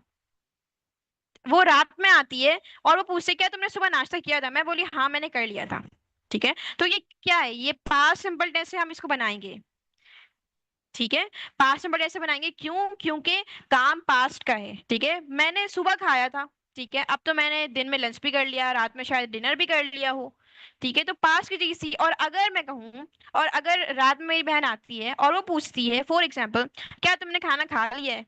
वो रात में आती है और वो पूछते क्या तुमने सुबह नाश्ता किया था, मैं बोली हाँ मैंने कर लिया था। ठीक है, तो ये क्या है, ये पास्ट सिंपल टेंस से हम इसको बनाएंगे। ठीक है, पास्ट सिंपल टेंस से बनाएंगे, क्यों, क्योंकि काम पास्ट का है। ठीक है, मैंने सुबह खाया था। ठीक है, अब तो मैंने दिन में लंच भी कर लिया, रात में शायद डिनर भी कर लिया हो। ठीक है, तो पास्ट की चीज थी। और अगर मैं कहूँ, और अगर रात में मेरी बहन आती है और वो पूछती है फॉर एग्जाम्पल, क्या तुमने खाना खा लिया है,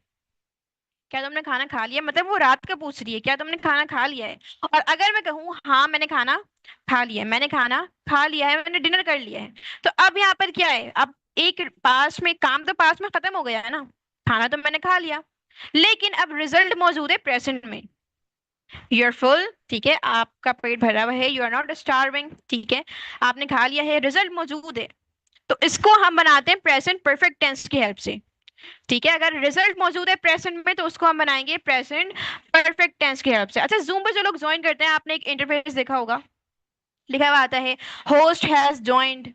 क्या तुमने खाना खा लिया, मतलब वो रात का पूछ रही है क्या तुमने खाना खा लिया है। और अगर मैं कहूँ हाँ मैंने खाना खा लिया है, मैंने खाना खा लिया है, मैंने डिनर कर लिया है, तो अब यहाँ पर क्या है, अब एक पास में काम तो पास में खत्म हो गया है ना, खाना तो मैंने खा लिया, लेकिन अब रिजल्ट मौजूद है प्रेजेंट में। यू आर फुल, ठीक है, आपका पेट भरा हुआ है, यू आर नॉट स्टार्विंग। ठीक है, आपने खा लिया है, रिजल्ट मौजूद है, तो इसको हम बनाते हैं प्रेजेंट परफेक्ट टेंस की हेल्प से। ठीक है, अगर रिजल्ट मौजूद है प्रेजेंट में तो उसको हम बनाएंगे प्रेजेंट परफेक्ट टेंस की हेल्प से। अच्छा, जूम पर जो लोग ज्वाइन करते हैं, आपने एक इंटरफेस देखा होगा, लिखा हुआ आता है होस्ट हैज ज्वाइंड।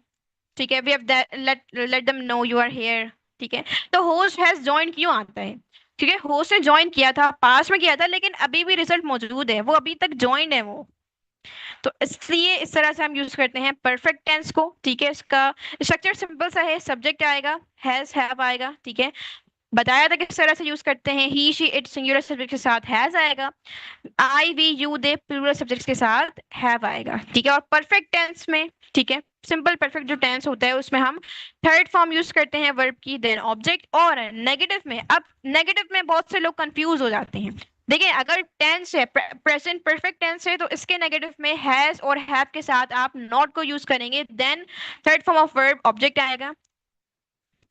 ठीक है, we have let let them know you are here. ठीक है, तो होस्ट हैज ज्वाइंड क्यों आता है, ठीक है, होस्ट ने ज्वाइन किया था, पास में किया था, लेकिन अभी भी रिजल्ट मौजूद है, वो अभी तक ज्वाइंड है वो, तो इसलिए इस तरह से हम यूज करते हैं परफेक्ट टेंस को। ठीक है, इसका स्ट्रक्चर सिंपल सा है, सब्जेक्ट आएगा, हैज हैव आएगा। ठीक है, बताया था किस तरह से यूज करते हैं, he she it singular subject के साथ हैज आएगा, I we you they plural subjects के साथ हैव आएगा। ठीक है, और परफेक्ट टेंस में, ठीक है, सिंपल परफेक्ट जो टेंस होता है उसमें हम थर्ड फॉर्म यूज करते हैं वर्ब की, देन ऑब्जेक्ट। और नेगेटिव में, अब नेगेटिव में बहुत से लोग कंफ्यूज हो जाते हैं। देखिए, अगर टेंस है, प्रेजेंट परफेक्ट टेंस है, तो इसके नेगेटिव में हैज और हैव के साथ आप नॉट को यूज करेंगे, then third form of verb object आएगा।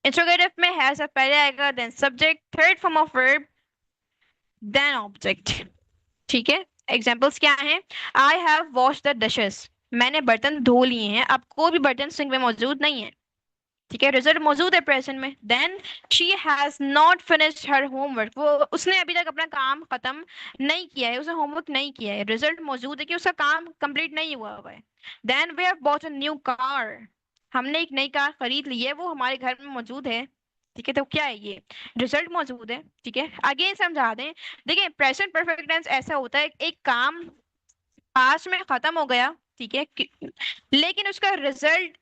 इंट्रोगेटिव में हैज पहले आएगा, then subject, third form of verb, then object. ठीक है, एग्जाम्पल्स क्या हैं, I have wash the dishes, मैंने बर्तन धो लिए हैं, अब कोई भी बर्तन सिंक में मौजूद नहीं है। ठीक है, रिजल्ट मौजूद है प्रेजेंट में। Then she has not finished her homework, वो उसने अभी तक अपना काम खत्म नहीं किया है, उसने होमवर्क नहीं किया है, रिजल्ट मौजूद है कि उसका काम कंप्लीट नहीं हुआ हुआ है। Then we have bought a new car, हमने एक नई कार खरीद ली है, वो हमारे घर में मौजूद है। ठीक है, तो क्या है ये, रिजल्ट मौजूद है। ठीक है, अगेन समझा दें, देखिए प्रेजेंट परफेक्ट टेंस ऐसा होता है, एक काम पास्ट में खत्म हो गया, ठीक है, लेकिन उसका रिजल्ट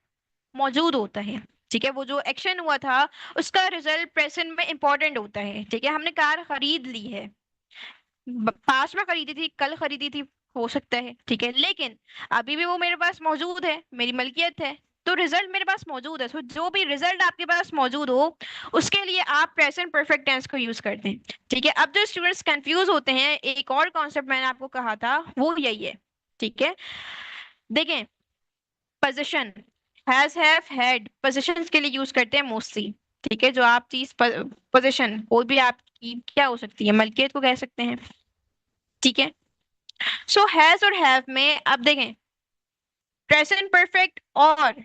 मौजूद होता है। ठीक है, वो जो एक्शन हुआ था उसका रिजल्ट प्रेजेंट में इंपॉर्टेंट होता है। ठीक है, हमने कार खरीद ली है, पास्ट में खरीदी थी, कल खरीदी थी, हो सकता है। ठीक है, लेकिन अभी भी वो मेरे पास मौजूद है, मेरी मलकियत है, तो रिजल्ट मेरे पास मौजूद है। तो जो भी रिजल्ट आपके पास मौजूद हो उसके लिए आप प्रेजेंट परफेक्ट टेंस को यूज करते हैं। ठीक है, अब जो स्टूडेंट्स कंफ्यूज होते हैं, एक और कॉन्सेप्ट मैंने आपको कहा था वो यही है। ठीक है, देखें, position, has have had positions के लिए यूज करते हैं मोस्टली। ठीक है, जो आप चीज, पोजीशन कोई भी आपकी क्या हो सकती है, मलकियत को कह सकते हैं। ठीक है, सो हैज और हैव में अब देखें, प्रेजेंट परफेक्ट और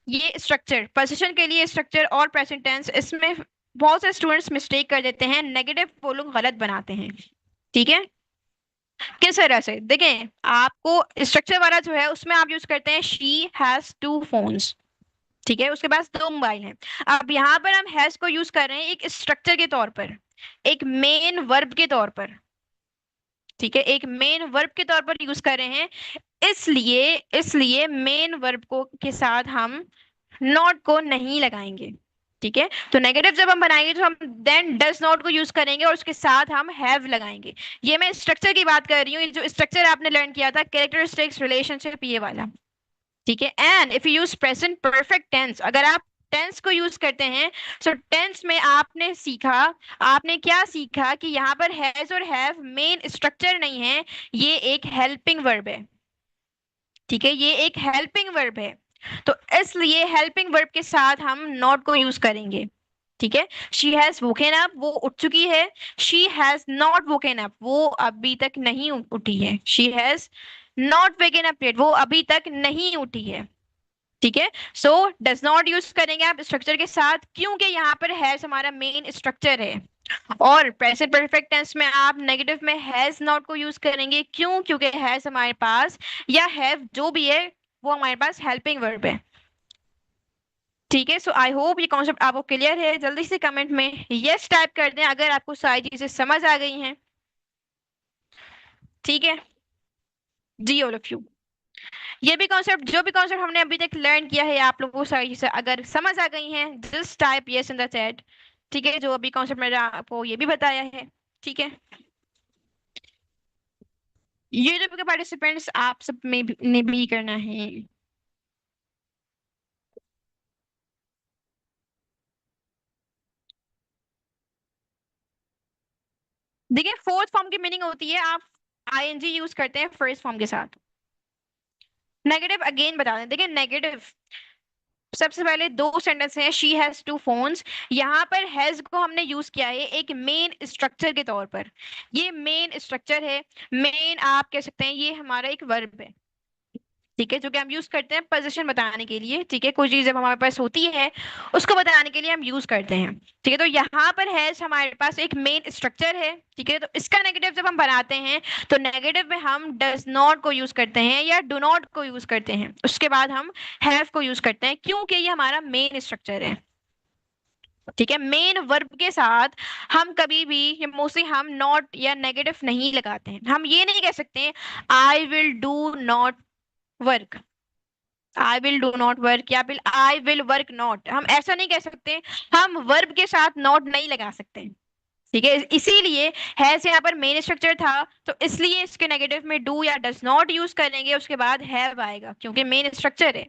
ये स्ट्रक्चर, पोजीशन के लिए स्ट्रक्चर और प्रेजेंट टेंस, इसमें बहुत से स्टूडेंट्स मिस्टेक कर देते हैं, नेगेटिव वो लोग गलत बनाते हैं। ठीक है, किस तरह से, देखें, आपको स्ट्रक्चर वाला जो है उसमें आप यूज करते हैं शी हैज टू फोन्स। ठीक है, उसके पास दो मोबाइल हैं। अब यहाँ पर हम हैज को यूज कर रहे हैं एक स्ट्रक्चर के तौर पर, एक मेन वर्ब के तौर पर। ठीक है, एक मेन वर्ब के तौर पर यूज कर रहे हैं, इसलिए इसलिए मेन वर्ब को के साथ हम नॉट को नहीं लगाएंगे। ठीक है, तो नेगेटिव जब हम बनाएंगे तो हम देन डज नॉट को यूज करेंगे और उसके साथ हम हैव लगाएंगे। ये मैं स्ट्रक्चर की बात कर रही हूँ, ये जो स्ट्रक्चर आपने लर्न किया था, कैरेक्टरिस्टिक्स रिलेशनशिप, ये वाला। ठीक है, and if you use present perfect tense, अगर आप टेंस को यूज करते हैं, सो टेंस में आपने सीखा, आपने क्या सीखा कि यहाँ पर हैज और हैव मेन स्ट्रक्चर नहीं है, ये एक हेल्पिंग वर्ब है। ठीक है, ये एक हेल्पिंग वर्ब है, तो इसलिए हेल्पिंग वर्ब के साथ हम नॉट को यूज करेंगे। ठीक है, शी हैज वोकन अप, वो उठ चुकी है, she has not woken up, वो अभी तक नहीं उठी है, she has not woken up yet, वो अभी तक नहीं उठी है। ठीक है, सो डज नॉट यूज करेंगे आप स्ट्रक्चर के साथ, क्योंकि यहाँ पर हैज हमारा मेन स्ट्रक्चर है। और प्रेजेंट परफेक्ट टेंस में आप नेगेटिव में हैज नॉट को यूज करेंगे, क्यों, क्योंकि हैज हमारे पास, या हैव जो भी है, वो हमारे पास हेल्पिंग वर्ब है। ठीक है, सो आई होप ये कॉन्सेप्ट आपको क्लियर है। जल्दी से कमेंट में यस टाइप कर दें अगर आपको सारी चीजें समझ आ गई हैं। ठीक है जी ऑल ऑफ यू। ये भी कॉन्सेप्ट, जो भी कॉन्सेप्ट हमने अभी तक लर्न किया है आप लोगों को सही से अगर समझ आ गई हैं, just type yes in the chat. ठीक है, जो अभी कॉन्सेप्ट मैंने आपको ये भी बताया है। ठीक है, यूट्यूब के पार्टिसिपेंट्स आप सब में भी, ने भी करना है। देखिए फोर्थ फॉर्म की मीनिंग होती है आप आईएनजी यूज करते हैं फर्स्ट फॉर्म के साथ। नेगेटिव अगेन बता दें, देखिए नेगेटिव सबसे पहले दो सेंटेंस हैं, शी हैज टू फोन्स। यहाँ पर हैज को हमने यूज किया है एक मेन स्ट्रक्चर के तौर पर। ये मेन स्ट्रक्चर है, मेन आप कह सकते हैं ये हमारा एक वर्ब है। ठीक है, जो कि हम यूज करते हैं पोजीशन बताने के लिए। ठीक है, कोई चीज जब हमारे पास होती है उसको बताने के लिए हम यूज करते हैं। ठीक है, तो यहाँ पर हैज हमारे पास एक मेन स्ट्रक्चर है। ठीक है, तो इसका नेगेटिव जब हम बनाते हैं तो नेगेटिव में हम डज नॉट को यूज करते हैं या डू नॉट को यूज करते हैं, उसके बाद हम हैव को यूज करते हैं क्योंकि ये हमारा मेन स्ट्रक्चर है। ठीक है, मेन वर्ब के साथ हम कभी भी मोस्टली हम नॉट या नेगेटिव नहीं लगाते हैं। हम ये नहीं कह सकते I will do not work, I will do not work या फिर आई विल वर्क नॉट, हम ऐसा नहीं कह सकते। हम वर्ब के साथ नॉट नहीं लगा सकते। ठीक है, इसीलिए हैज यहाँ पर मेन स्ट्रक्चर था तो इसलिए इसके नेगेटिव में डू या डज नॉट यूज करेंगे, उसके बाद हैव आएगा क्योंकि मेन स्ट्रक्चर है।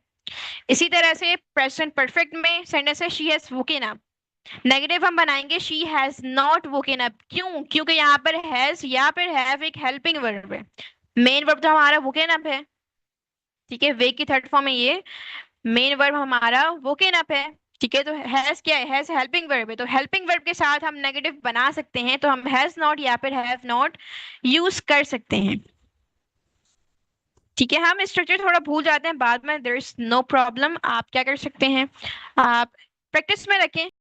इसी तरह से प्रेजेंट परफेक्ट में सेंटेंस है she has woken up, negative हम बनाएंगे she has not woken up. क्यों? क्योंकि यहाँ पर हैज या फिर हैव एक हेल्पिंग वर्ब है, मेन वर्ब तो हमारा वोकन अप है। ठीक है, वे की थर्ड फॉर्म है ये, मेन वर्ब हमारा वोकन अप है। ठीक है, तो हैज क्या है? हैज हेल्पिंग वर्ब है, तो हेल्पिंग वर्ब के साथ हम नेगेटिव बना सकते हैं, तो हम हैज नॉट या फिर हैव नॉट यूज कर सकते हैं। ठीक है, हम स्ट्रक्चर थोड़ा भूल जाते हैं बाद में, देयर इज नो प्रॉब्लम। आप क्या कर सकते हैं, आप प्रैक्टिस में रखें।